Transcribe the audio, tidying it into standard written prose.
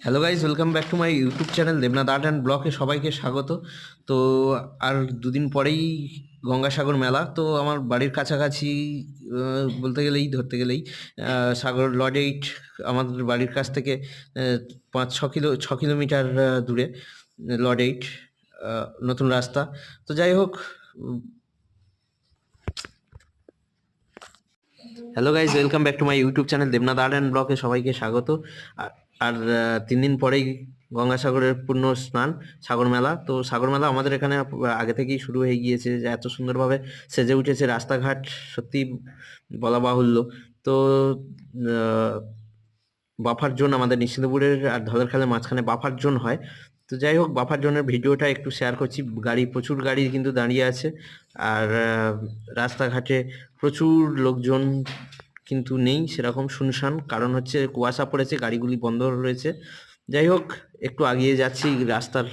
Hello guys, welcome back to my YouTube channel Debnath art and ব্লগে সবাইকে স্বাগত। তো আর দুদিন পরেই গঙ্গাসাগর মেলা। তো আমার বাড়ির কাছাকাছি বলতে গেলেই ধরতে গেলেই সাগর লর্ড 8 আমাদের বাড়ির কাছ থেকে 5-6 কিলোমিটার দূরে লর্ড 8 নতুন রাস্তা। তো যাই হোক, hello guys, welcome back to my YouTube channel Debnath art and ব্লগে সবাইকে স্বাগত। আর আর 3 দিন পরেই গঙ্গাসাগরের পূর্ণ স্নান, সাগর মেলা। তো সাগর মেলা আমাদের এখানে আগে থেকেই শুরু হয়ে গিয়েছে, যে এত সুন্দরভাবে সেজে উঠেছে রাস্তাঘাট, সত্যি বলা বাহুল্য। তো বাফার জোন আমাদের নিশ্চিন্তপুরের আর ধলেরখালের মাঝখানে বাফার জোন হয়। তো যাই হোক, বাফার জোনের ভিডিওটা একটু শেয়ার করছি। প্রচুর গাড়ি কিন্তু দাঁড়িয়ে আছে, আর রাস্তাঘাটে প্রচুর লোকজন কিন্তু নেই, সেরকম শুনশান। কারণ হচ্ছে কুয়াশা পড়েছে, গাড়িগুলি বন্ধ রয়েছে। যাই হোক, একটু আগিয়ে যাচ্ছি রাস্তার